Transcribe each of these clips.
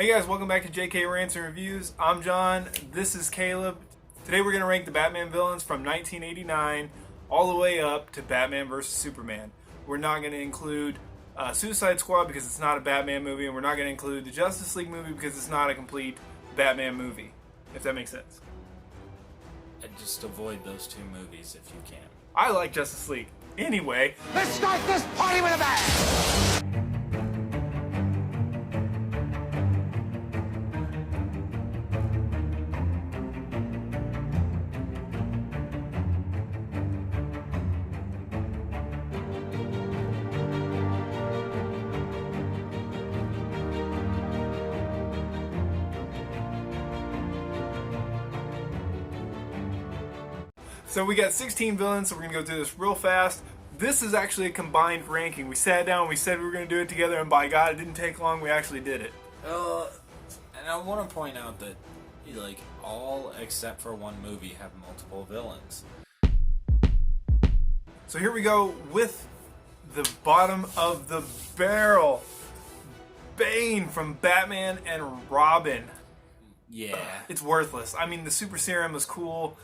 Hey guys, welcome back to JK Rants and Reviews. I'm John, this is Caleb. Today we're going to rank the Batman villains from 1989 all the way up to Batman vs. Superman. We're not going to include Suicide Squad because it's not a Batman movie, and we're not going to include the Justice League movie because it's not a complete Batman movie, if that makes sense. And just avoid those two movies if you can. I like Justice League. Anyway, let's start this party with a bang! So we got 16 villains, so we're going to go through this real fast. This is actually a combined ranking. We sat down, we said we were going to do it together, and by God, it didn't take long. We actually did it. And I want to point out that, like, all except for one movie have multiple villains. So here we go with the bottom of the barrel. Bane from Batman and Robin. Yeah. It's worthless. I mean, the super serum was cool.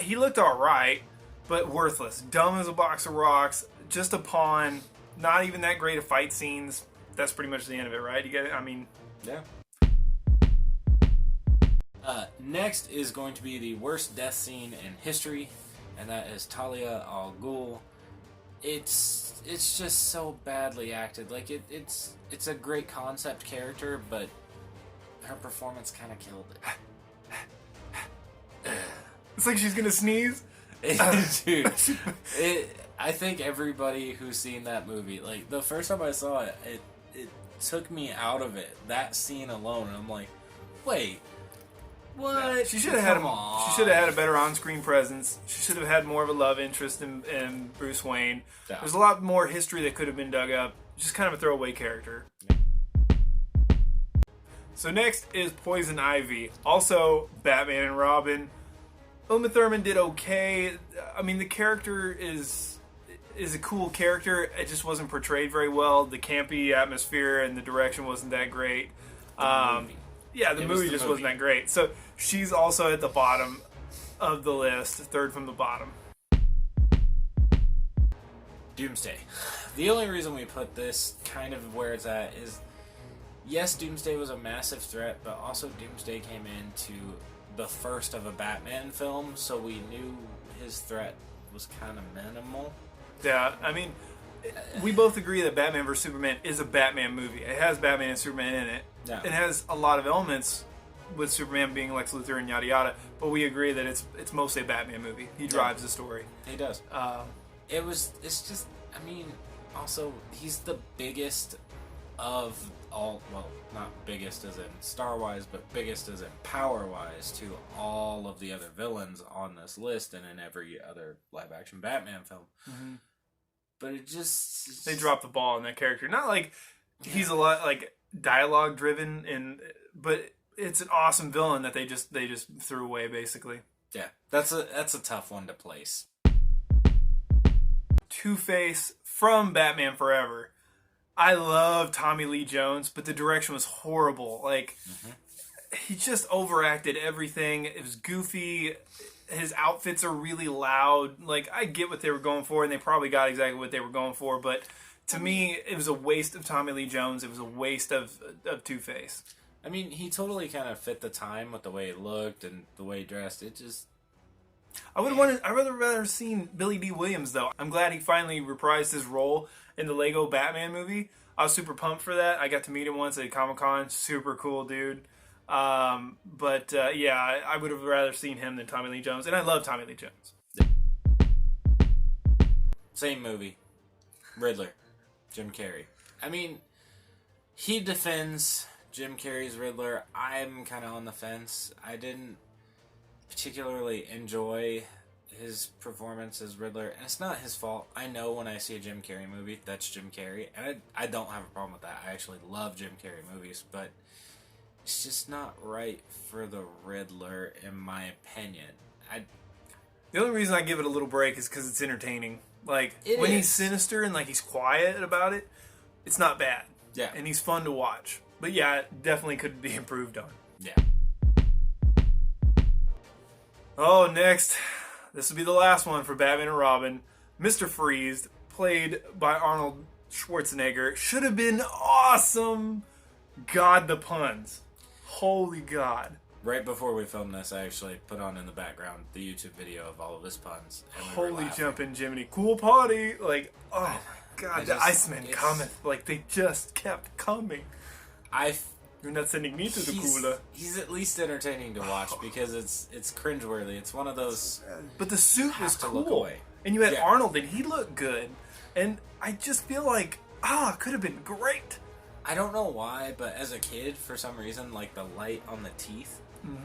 He looked alright, but worthless. Dumb as a box of rocks. Just a pawn. Not even that great of fight scenes. That's pretty much the end of it, right? You get it? I mean... Yeah. Next is going to be the worst death scene in history, and that is Talia al Ghul. It's just so badly acted. Like, it's a great concept character, but her performance kind of killed it. It's like she's gonna sneeze. Dude, I think everybody who's seen that movie, like, the first time I saw it, it took me out of it. That scene alone, and I'm like, wait, what? She should have had She should have had a better on-screen presence. She should have had more of a love interest in Bruce Wayne. Yeah. There's a lot more history that could have been dug up. Just kind of a throwaway character. So next is Poison Ivy, also Batman and Robin. Uma Thurman did okay. I mean, the character is a cool character. It just wasn't portrayed very well. The campy atmosphere and the direction wasn't that great. The movie just wasn't that great. So she's also at the bottom of the list, third from the bottom. Doomsday. The only reason we put this kind of where it's at is, yes, Doomsday was a massive threat, but also Doomsday came into the first of a Batman film, so we knew his threat was kind of minimal. Yeah, I mean, we both agree that Batman vs. Superman is a Batman movie. It has Batman and Superman in it. Yeah. It has a lot of elements with Superman being Lex Luthor and yada yada, but we agree that it's mostly a Batman movie. He drives the story. He does. It's just, I mean, also, he's the biggest of all, well, not biggest as in star-wise, but biggest as in power-wise to all of the other villains on this list and in every other live-action Batman film. Mm-hmm. But it just... They dropped the ball on that character. Not like he's a lot, like, dialogue-driven, but it's an awesome villain that they just threw away, basically. Yeah, that's a tough one to place. Two-Face from Batman Forever. I love Tommy Lee Jones, but the direction was horrible. Like, he just overacted everything. It was goofy. His outfits are really loud. Like, I get what they were going for, and they probably got exactly what they were going for, but to me, it was a waste of Tommy Lee Jones. It was a waste of Two-Face. I mean, he totally kind of fit the time with the way he looked and the way he dressed. It just... I'd rather seen Billy D. Williams, though. I'm glad he finally reprised his role in the Lego Batman movie. I was super pumped for that. I got to meet him once at Comic-Con. Super cool dude. I would have rather seen him than Tommy Lee Jones. And I love Tommy Lee Jones. Same movie. Riddler. Jim Carrey. I mean, he defends Jim Carrey's Riddler. I'm kind of on the fence. I didn't particularly enjoy his performance as Riddler, and it's not his fault. I know when I see a Jim Carrey movie, that's Jim Carrey, and I don't have a problem with that. I actually love Jim Carrey movies, but it's just not right for the Riddler, in my opinion. The only reason I give it a little break is because it's entertaining. Like, he's sinister and, like, he's quiet about it, it's not bad. Yeah. And he's fun to watch. But yeah, it definitely could be improved on. Yeah. Oh, next. This will be the last one for Batman and Robin. Mr. Freeze, played by Arnold Schwarzenegger, should have been awesome. God, the puns. Holy God. Right before we filmed this, I actually put on in the background the YouTube video of all of his puns. And we were Holy laughing. jumping Jiminy. Cool party. Like, oh my God, I the just- Iceman it's- cometh. Like, they just kept coming. You're not sending me to the cooler. He's at least entertaining to watch because it's cringeworthy. It's one of those. But the suit was Have to look cool. away. And you had Yeah. Arnold, and he looked good. And I just feel like, it could have been great. I don't know why, but as a kid, for some reason, like the light on the teeth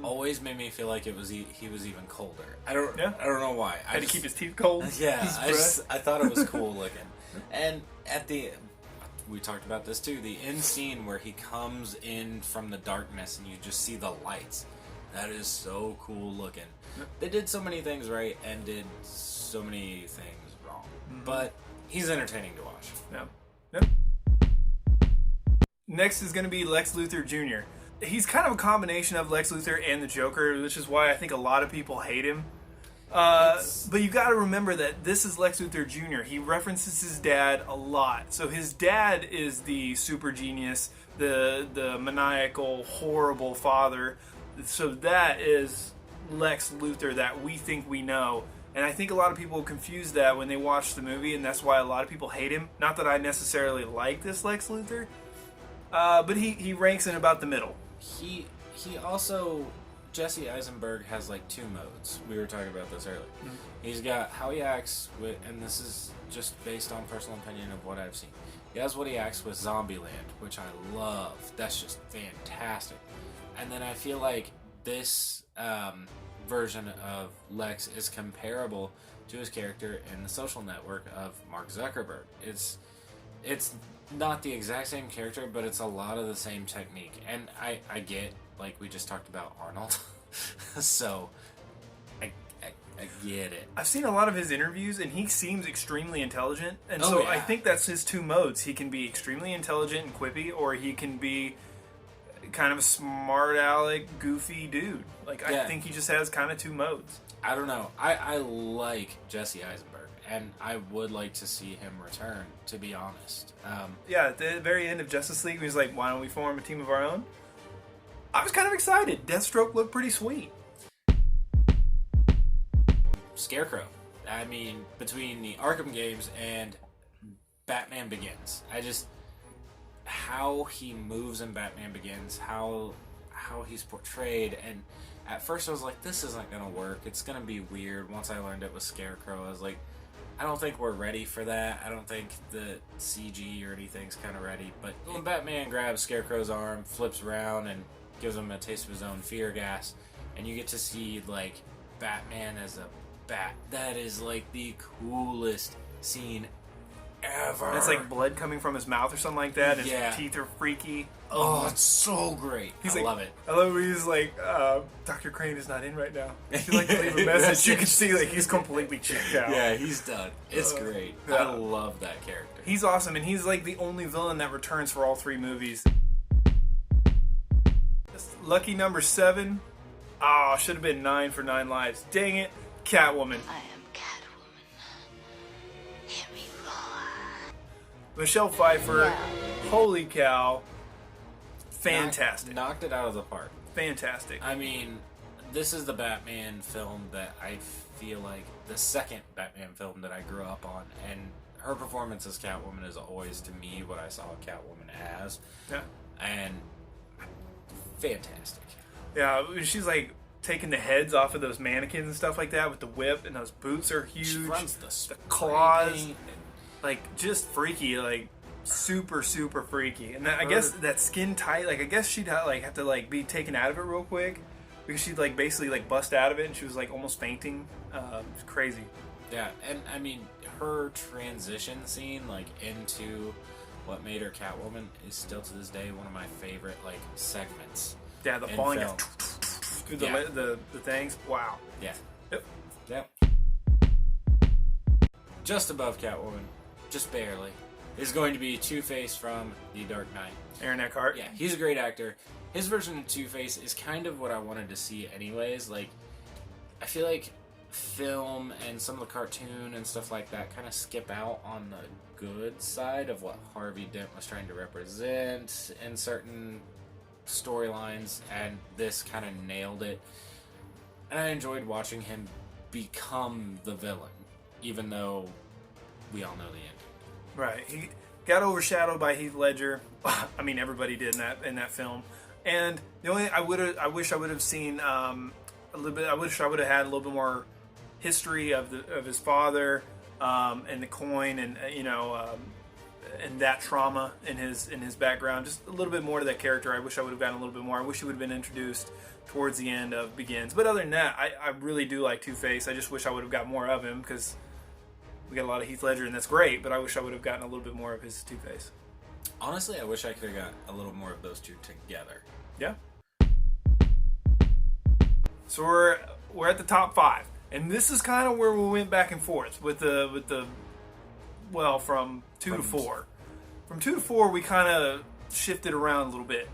always made me feel like it was he was even colder. I don't know why. I Had to keep his teeth cold. Yeah, His I thought it was cool looking. And at the we talked about this too, the end scene where he comes in from the darkness and you just see the lights. That is so cool looking. They did so many things right and did so many things wrong. But he's entertaining to watch. Yeah. Next is going to be Lex Luthor Jr. He's kind of a combination of Lex Luthor and the Joker, which is why I think a lot of people hate him. But you got to remember that this is Lex Luthor Jr. He references his dad a lot. So his dad is the super genius, the maniacal, horrible father. So that is Lex Luthor that we think we know. And I think a lot of people confuse that when they watch the movie, and that's why a lot of people hate him. Not that I necessarily like this Lex Luthor, but he ranks in about the middle. He also, Jesse Eisenberg has like two modes. We were talking about this earlier. He's got how he acts with, and this is just based on personal opinion of what I've seen. He has what he acts with Zombieland, which I love. That's just fantastic. And then I feel like this version of Lex is comparable to his character in The Social Network of Mark Zuckerberg. It's not the exact same character, but it's a lot of the same technique. And I get, like we just talked about Arnold, so I get it. I've seen a lot of his interviews, and he seems extremely intelligent. And Oh, so yeah. I think that's his two modes. He can be extremely intelligent and quippy, or he can be kind of a smart aleck, goofy dude. Like, I Yeah. think he just has kind of two modes. I don't know. I like Jesse Eisenberg, and I would like to see him return, to be honest. Yeah, at the very end of Justice League, he was like, why don't we form a team of our own? I was kind of excited. Deathstroke looked pretty sweet. Scarecrow. I mean, between the Arkham games and Batman Begins, how he moves in Batman Begins, how he's portrayed, and at first I was like, this isn't gonna work. It's gonna be weird. Once I learned it was Scarecrow, I was like, I don't think we're ready for that. I don't think the CG or anything's kind of ready. But when Batman grabs Scarecrow's arm, flips around, and gives him a taste of his own fear gas, and you get to see like Batman as a bat, that is like the coolest scene ever. And it's like blood coming from his mouth or something like that. His Yeah. teeth are freaky. oh, it's so great. He's I like, love it. I love when he's like, Dr. Crane is not in right now. If you'd like to leave a message, you can see like he's completely checked out. Yeah, he's done. It's great. yeah. I love that character. He's awesome, and he's like the only villain that returns for all three movies. Lucky number 7. Oh, should have been 9 for 9 lives. Dang it. Catwoman. I am Catwoman. Hear me roar. Michelle Pfeiffer. Holy cow. Fantastic. Knocked it out of the park. Fantastic. I mean, this is the Batman film that I feel like the second Batman film that I grew up on, and her performance as Catwoman is always to me what I saw Catwoman as, Yeah. and fantastic. Yeah, she's like taking the heads off of those mannequins and stuff like that with the whip, and those boots are huge. She runs the spray claws. paint Like, just freaky, like super freaky. And that, I guess that skin tight, like I guess she'd have to like be taken out of it real quick because she'd like basically like bust out of it, and she was like almost fainting. It's crazy. Yeah, and I mean, her transition scene, like, into what made her Catwoman is still to this day one of my favorite, like, segments. Yeah, the in falling film. through the, Yeah. the things. Wow. Yeah. Yep. Yep. Just above Catwoman. Just barely. is going to be Two-Face from The Dark Knight. Aaron Eckhart. Yeah, he's a great actor. His version of Two-Face is kind of what I wanted to see anyways. Like, I feel like film and some of the cartoon and stuff like that kind of skip out on the good side of what Harvey Dent was trying to represent in certain storylines, and this kind of nailed it. And I enjoyed watching him become the villain, even though we all know the ending. Right. He got overshadowed by Heath Ledger. I mean, everybody did in that film. And the only I wish I would have seen a little bit. I wish I would have had a little bit more history of his father and the coin, and and that trauma in his background. Just a little bit more to that character. I wish I would have gotten a little bit more. I wish he would have been introduced towards the end of Begins. But other than that, I really do like Two-Face. I just wish I would have got more of him, because we got a lot of Heath Ledger, and that's great. But I wish I would have gotten a little bit more of his Two-Face. Honestly, I wish I could have got a little more of those two together. Yeah. So we're at the top 5, and this is kind of where we went back and forth with the from 2 to 4. From 2 to 4, we kind of shifted around a little bit.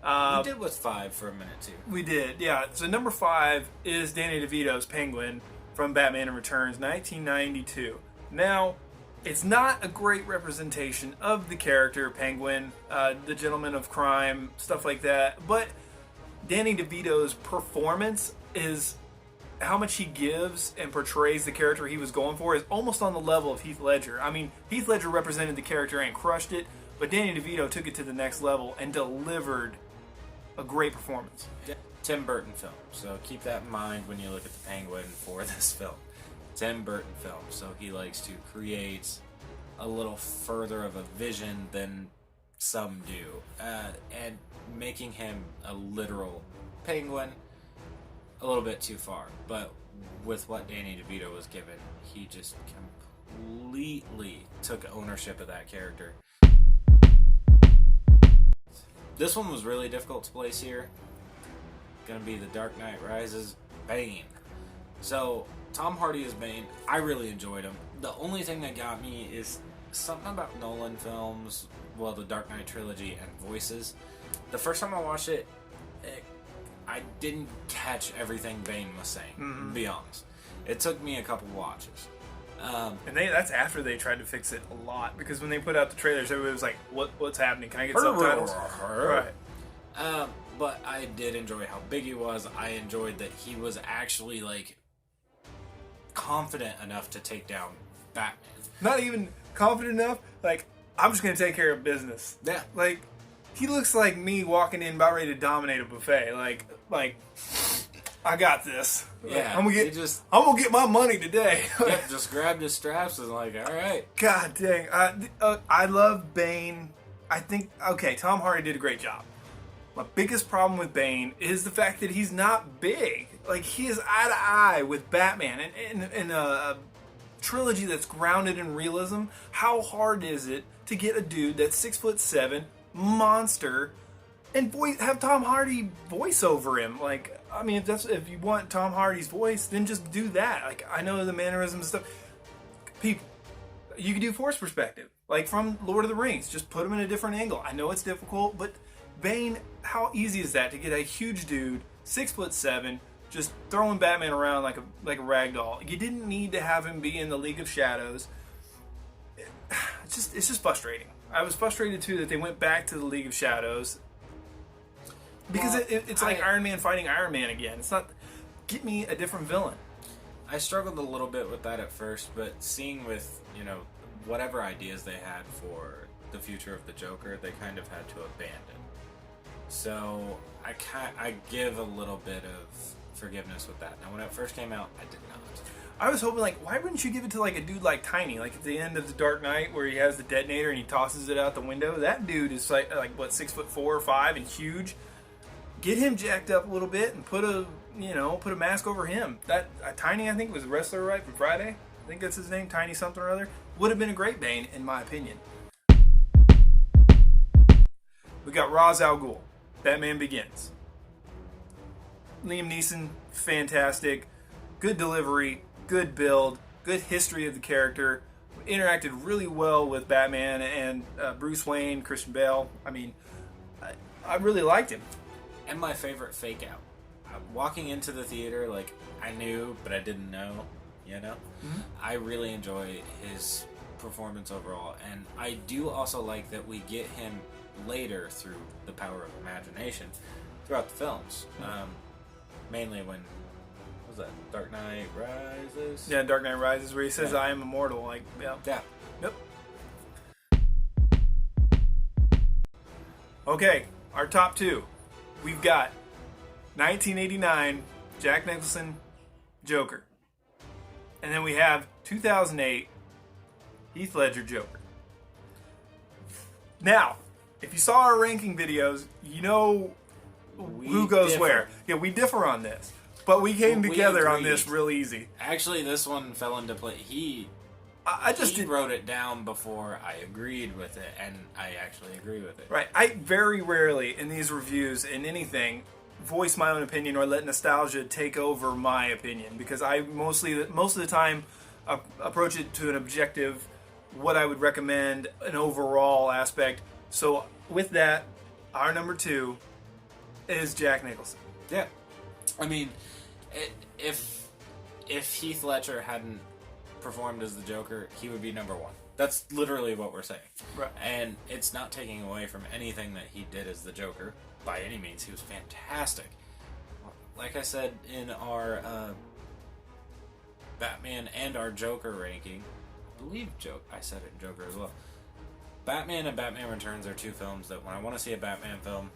We did with 5 for a minute too. We did, yeah. So number 5 is Danny DeVito's Penguin from Batman Returns, 1992. Now, it's not a great representation of the character Penguin, the gentleman of crime, stuff like that. But Danny DeVito's performance is how much he gives and portrays the character he was going for is almost on the level of Heath Ledger. I mean, Heath Ledger represented the character and crushed it, but Danny DeVito took it to the next level and delivered a great performance. Tim Burton film, so keep that in mind when you look at the Penguin for this film. Tim Burton film, so he likes to create a little further of a vision than some do, and making him a literal penguin a little bit too far. But with what Danny DeVito was given, he just completely took ownership of that character. This one was really difficult to place here. Gonna be The Dark Knight Rises, Bane. So Tom Hardy is Bane. I really enjoyed him. The only thing that got me is something about Nolan films, well, the Dark Knight trilogy and voices. The first time I watched it, I didn't catch everything Bane was saying, to be honest. It took me a couple watches. And that's after they tried to fix it a lot, because when they put out the trailers, everybody was like, what's happening? Can I get subtitles? Right. But I did enjoy how big he was. I enjoyed that he was actually, like, confident enough to take down Batman. Not even confident enough, like, I'm just going to take care of business. Yeah. Like, he looks like me walking in about ready to dominate a buffet. Like, I got this. Yeah. I'm gonna get my money today. Yep, just grabbed his straps and like, all right. God dang. I love Bane. I think, okay, Tom Hardy did a great job. My biggest problem with Bane is the fact that he's not big. Like, he is eye to eye with Batman. And in a trilogy that's grounded in realism, how hard is it to get a dude that's 6'7", monster, and have Tom Hardy voice over him? Like, I mean, if you want Tom Hardy's voice, then just do that. Like, I know the mannerisms and stuff. People, you can do force perspective, like from Lord of the Rings. Just put him in a different angle. I know it's difficult, but Bane, how easy is that to get a huge dude, 6'7", just throwing Batman around like a rag doll? You didn't need to have him be in the League of Shadows. It's just frustrating. I was frustrated too that they went back to the League of Shadows, because it's like Iron Man fighting Iron Man again. It's not, get me a different villain. I struggled a little bit with that at first, but seeing with, whatever ideas they had for the future of the Joker, they kind of had to abandon. So I give a little bit of forgiveness with that. Now, when it first came out, I did not. I was hoping, like, why wouldn't you give it to, like, a dude like Tiny? Like, at the end of The Dark Knight, where he has the detonator and he tosses it out the window. That dude is, like what, 6'4" or 5" and huge. Get him jacked up a little bit and put a mask over him. That Tiny, I think, was a wrestler, right, from Friday? I think that's his name, Tiny something or other. Would have been a great Bane, in my opinion. We got Ra's al Ghul, Batman Begins. Liam Neeson, fantastic. Good delivery, good build, good history of the character. interacted really well with Batman and Bruce Wayne, Christian Bale. I mean, I really liked him. And my favorite fake out. Walking into the theater, like, I knew, but I didn't know, you know? Mm-hmm. I really enjoy his performance overall. And I do also like that we get him later through the power of imagination throughout the films. Mainly when, what was that, Dark Knight Rises? Yeah, Dark Knight Rises, where he says, Yeah. I am immortal. Like, yeah. Yeah. Yep. Okay, our top two. We've got 1989 Jack Nicholson Joker. And then we have 2008 Heath Ledger Joker. Now, if you saw our ranking videos, you know who goes differ. where. Yeah, we differ on this. But we came We together on agreed. this real easy. Actually, this one fell into play. I just He did. wrote it down before I agreed with it, and I actually agree with it. Right. I very rarely in these reviews, in anything, voice my own opinion or let nostalgia take over my opinion, because I most of the time approach it to an objective, what I would recommend, an overall aspect. So with that, our number two is Jack Nicholson. Yeah. I mean, if Heath Ledger hadn't performed as the Joker, he would be number one. That's literally what we're saying. Right. And it's not taking away from anything that he did as the Joker by any means. He was fantastic. Like I said in our Batman and our Joker ranking, I believe I said it in Joker as well. Batman and Batman Returns are two films that when I want to see a Batman film,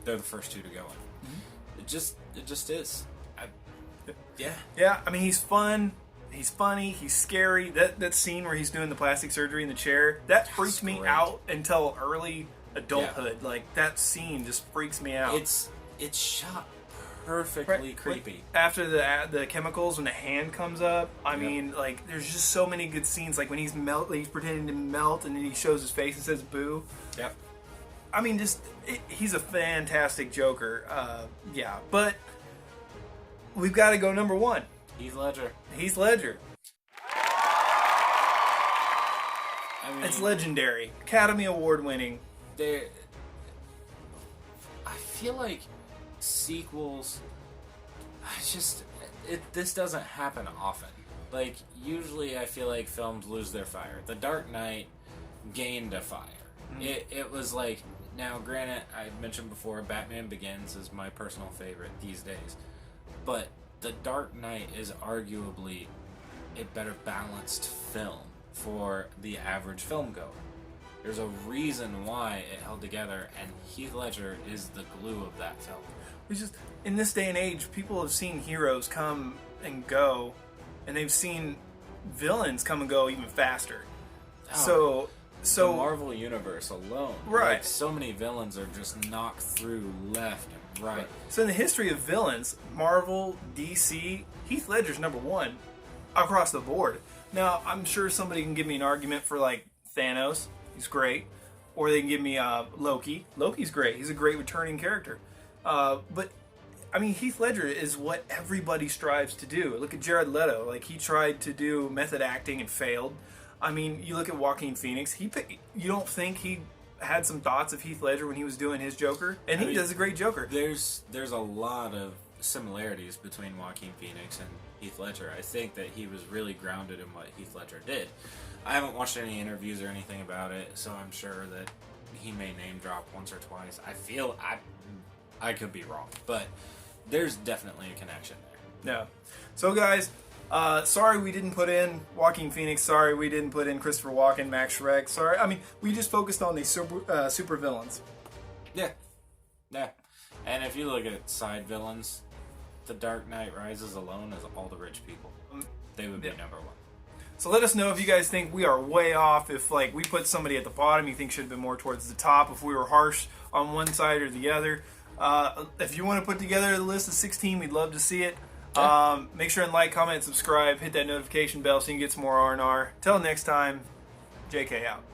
they're the first two to go in. Mm-hmm. It just is. Yeah. Yeah, I mean, he's fun. He's funny. He's scary. That scene where he's doing the plastic surgery in the chair, that freaked me great. out until early adulthood. Like, that scene just freaks me out. It's shot perfectly creepy. After the chemicals, when the hand comes up, I mean, like, there's just so many good scenes. Like when he's pretending to melt, and then he shows his face and says "boo." Yep. I mean, he's a fantastic Joker. Yeah, but we've got to go number one. Heath Ledger. Heath Ledger. I mean, It's legendary. Academy Award winning. I feel like sequels. This doesn't happen often. Like, usually I feel like films lose their fire. The Dark Knight gained a fire. It was like, now granted, I mentioned before, Batman Begins is my personal favorite these days. But The Dark Knight is arguably a better balanced film for the average film goer. There's a reason why it held together, and Heath Ledger is the glue of that film. It's just, in this day and age, people have seen heroes come and go, and they've seen villains come and go even faster. So The Marvel Universe alone, Right. like, so many villains are just knocked through left and right. So in the history of villains, Marvel, DC, Heath Ledger's number one across the board. Now, I'm sure somebody can give me an argument for, like, Thanos. He's great. Or they can give me Loki. Loki's great. He's a great returning character. But, I mean, Heath Ledger is what everybody strives to do. Look at Jared Leto. Like, he tried to do method acting and failed. I mean, you look at Joaquin Phoenix. You don't think he had some thoughts of Heath Ledger when he was doing his Joker? And he does a great Joker. There's a lot of similarities between Joaquin Phoenix and Heath Ledger. I think that he was really grounded in what Heath Ledger did. I haven't watched any interviews or anything about it, so I'm sure that he may name drop once or twice. I could be wrong, but there's definitely a connection there. No. So, guys, sorry we didn't put in Joaquin Phoenix. Sorry we didn't put in Christopher Walken, Max Schreck. Sorry. I mean, we just focused on these super villains. Yeah. And if you look at side villains, The Dark Knight Rises alone is all the rich people. They would be number one. So let us know if you guys think we are way off. If, like, we put somebody at the bottom you think should have been more towards the top. If we were harsh on one side or the other. If you want to put together the list of 16, we'd love to see it. Yeah. Make sure and like, comment, subscribe, hit that notification bell so you can get some more R&R. Till next time, JK out.